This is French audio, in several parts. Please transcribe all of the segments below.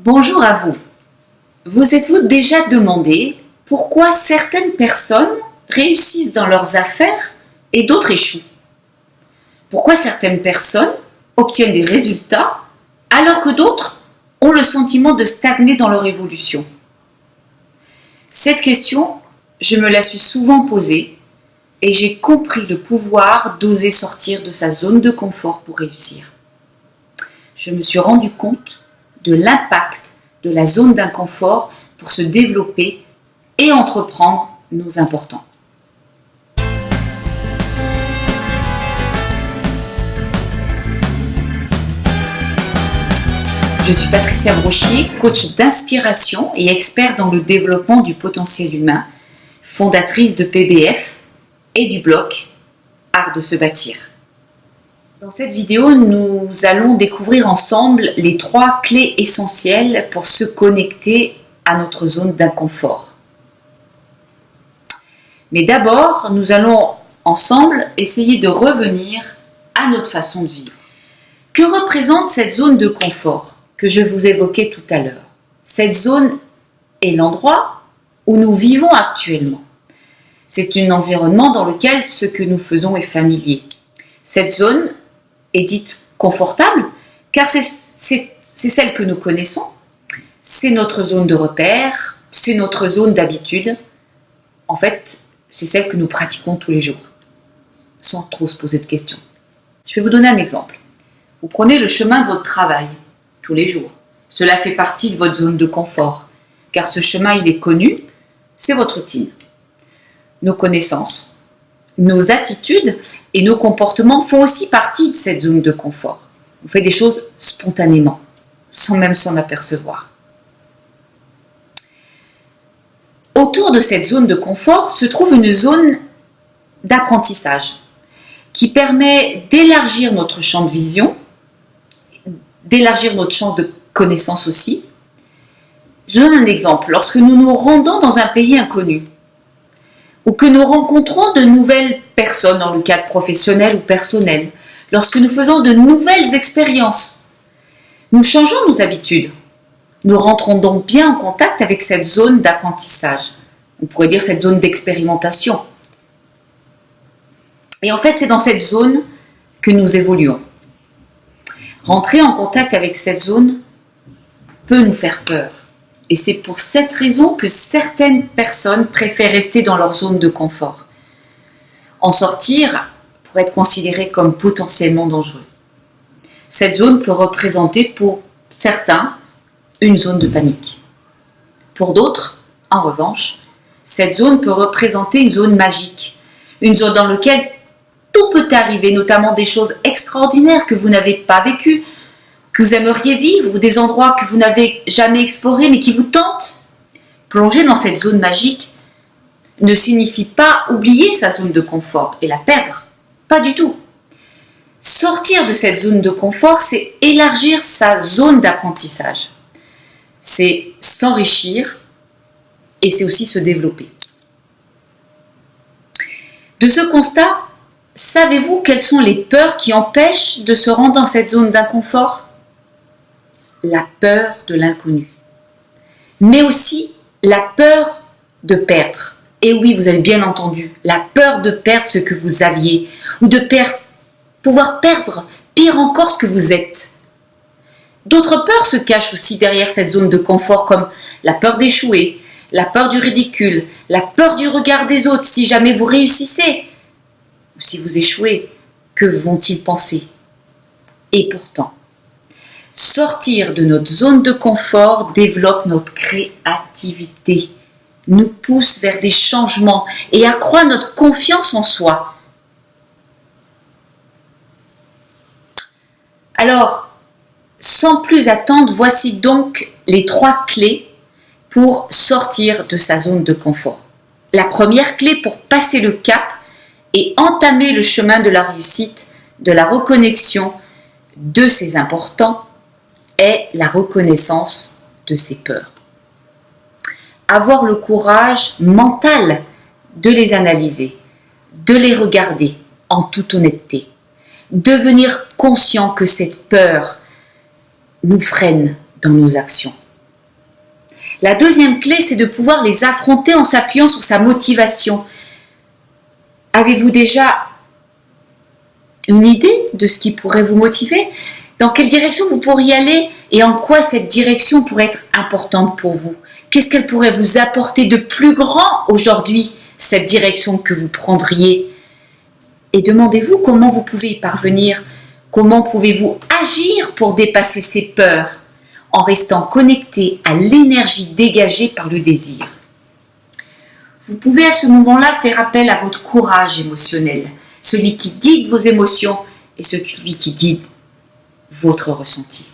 Bonjour à vous. Vous êtes-vous déjà demandé pourquoi certaines personnes réussissent dans leurs affaires et d'autres échouent? Pourquoi certaines personnes obtiennent des résultats alors que d'autres ont le sentiment de stagner dans leur évolution? Cette question, je me la suis souvent posée et j'ai compris le pouvoir d'oser sortir de sa zone de confort pour réussir. Je me suis rendu compte de l'impact de la zone d'inconfort pour se développer et entreprendre nos importants. Je suis Patricia Brochier, coach d'inspiration et expert dans le développement du potentiel humain, fondatrice de PBF et du blog Art de se bâtir. Dans cette vidéo, nous allons découvrir ensemble les 3 clés essentielles pour se connecter à notre zone d'inconfort. Mais d'abord, nous allons ensemble essayer de revenir à notre façon de vivre. Que représente cette zone de confort que je vous évoquais tout à l'heure? Cette zone est l'endroit où nous vivons actuellement. C'est un environnement dans lequel ce que nous faisons est familier. Cette zone est dite confortable car c'est celle que nous connaissons, c'est notre zone de repère, c'est notre zone d'habitude. En fait, c'est celle que nous pratiquons tous les jours, sans trop se poser de questions. Je vais vous donner un exemple. Vous prenez le chemin de votre travail tous les jours. Cela fait partie de votre zone de confort, car ce chemin, il est connu, c'est votre routine. Nos connaissances, nos attitudes et nos comportements font aussi partie de cette zone de confort. On fait des choses spontanément, sans même s'en apercevoir. Autour de cette zone de confort se trouve une zone d'apprentissage qui permet d'élargir notre champ de vision, d'élargir notre champ de connaissances aussi. Je donne un exemple. Lorsque nous nous rendons dans un pays inconnu, ou que nous rencontrons de nouvelles personnes dans le cadre professionnel ou personnel, lorsque nous faisons de nouvelles expériences, nous changeons nos habitudes. Nous rentrons donc bien en contact avec cette zone d'apprentissage. On pourrait dire cette zone d'expérimentation. Et en fait, c'est dans cette zone que nous évoluons. Rentrer en contact avec cette zone peut nous faire peur. Et c'est pour cette raison que certaines personnes préfèrent rester dans leur zone de confort. En sortir pourrait être considéré comme potentiellement dangereux. Cette zone peut représenter pour certains une zone de panique. Pour d'autres, en revanche, cette zone peut représenter une zone magique, une zone dans laquelle tout peut arriver, notamment des choses extraordinaires que vous n'avez pas vécues, que vous aimeriez vivre, ou des endroits que vous n'avez jamais explorés mais qui vous tentent. Plonger dans cette zone magique ne signifie pas oublier sa zone de confort et la perdre. Pas du tout. Sortir de cette zone de confort, c'est élargir sa zone d'apprentissage. C'est s'enrichir et c'est aussi se développer. De ce constat, savez-vous quelles sont les peurs qui empêchent de se rendre dans cette zone d'inconfort? La peur de l'inconnu, mais aussi la peur de perdre. Et oui, vous avez bien entendu, la peur de perdre ce que vous aviez, ou de pouvoir perdre, pire encore, ce que vous êtes. D'autres peurs se cachent aussi derrière cette zone de confort, comme la peur d'échouer, la peur du ridicule, la peur du regard des autres si jamais vous réussissez, ou si vous échouez, que vont-ils penser? Et pourtant, sortir de notre zone de confort développe notre créativité, nous pousse vers des changements et accroît notre confiance en soi. Alors, sans plus attendre, voici donc les 3 clés pour sortir de sa zone de confort. La première clé pour passer le cap et entamer le chemin de la réussite, de la reconnexion de ses importants, est la reconnaissance de ses peurs. Avoir le courage mental de les analyser, de les regarder en toute honnêteté, devenir conscient que cette peur nous freine dans nos actions. La deuxième clé, c'est de pouvoir les affronter en s'appuyant sur sa motivation. Avez-vous déjà une idée de ce qui pourrait vous motiver? Dans quelle direction vous pourriez aller et en quoi cette direction pourrait être importante pour vous? Qu'est-ce qu'elle pourrait vous apporter de plus grand aujourd'hui, cette direction que vous prendriez? Et demandez-vous comment vous pouvez y parvenir. Comment pouvez-vous agir pour dépasser ces peurs en restant connecté à l'énergie dégagée par le désir? Vous pouvez à ce moment-là faire appel à votre courage émotionnel, celui qui guide vos émotions et celui qui guide votre ressenti.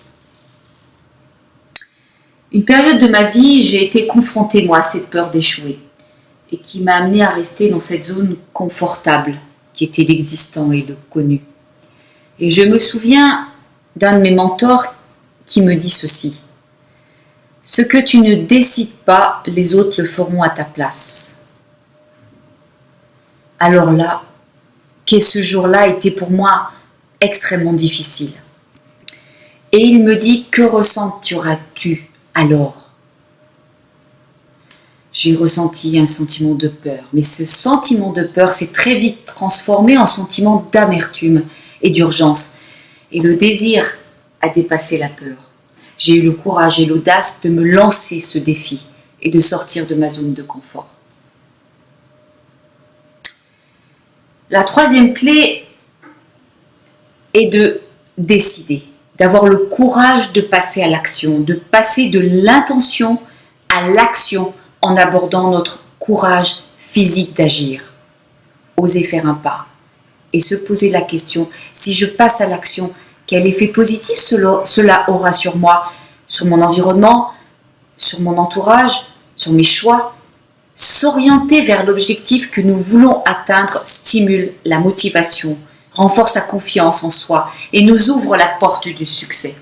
Une période de ma vie, j'ai été confrontée, moi, à cette peur d'échouer et qui m'a amenée à rester dans cette zone confortable qui était l'existant et le connu. Et je me souviens d'un de mes mentors qui me dit ceci: ce que tu ne décides pas, les autres le feront à ta place. Alors là, ce jour-là était pour moi extrêmement difficile. Et il me dit: que ressentiras-tu alors? J'ai ressenti un sentiment de peur, mais ce sentiment de peur s'est très vite transformé en sentiment d'amertume et d'urgence. Et le désir a dépassé la peur. J'ai eu le courage et l'audace de me lancer ce défi et de sortir de ma zone de confort. La troisième clé est de décider, d'avoir le courage de passer à l'action, de passer de l'intention à l'action en abordant notre courage physique d'agir. Oser faire un pas et se poser la question: si je passe à l'action, quel effet positif cela aura sur moi, sur mon environnement, sur mon entourage, sur mes choix? S'orienter vers l'objectif que nous voulons atteindre stimule la motivation, renforce la confiance en soi et nous ouvre la porte du succès.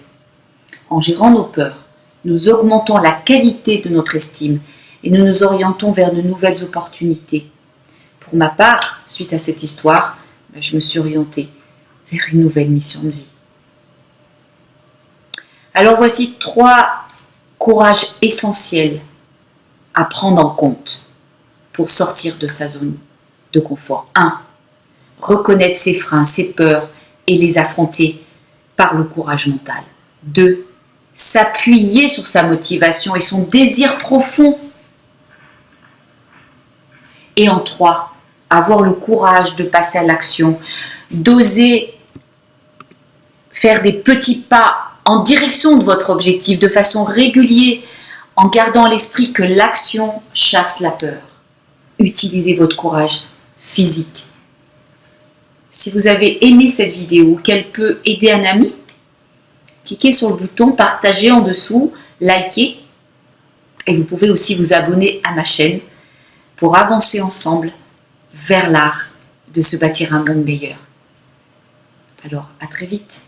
En gérant nos peurs, nous augmentons la qualité de notre estime et nous nous orientons vers de nouvelles opportunités. Pour ma part, suite à cette histoire, je me suis orientée vers une nouvelle mission de vie. Alors voici 3 courages essentiels à prendre en compte pour sortir de sa zone de confort. 1. Reconnaître ses freins, ses peurs et les affronter par le courage mental. 2. S'appuyer sur sa motivation et son désir profond. Et en 3, avoir le courage de passer à l'action, d'oser faire des petits pas en direction de votre objectif de façon régulière, en gardant à l'esprit que l'action chasse la peur. Utilisez votre courage physique. Si vous avez aimé cette vidéo, qu'elle peut aider un ami, cliquez sur le bouton partager en dessous, likez, et vous pouvez aussi vous abonner à ma chaîne pour avancer ensemble vers l'art de se bâtir un monde meilleur. Alors, à très vite.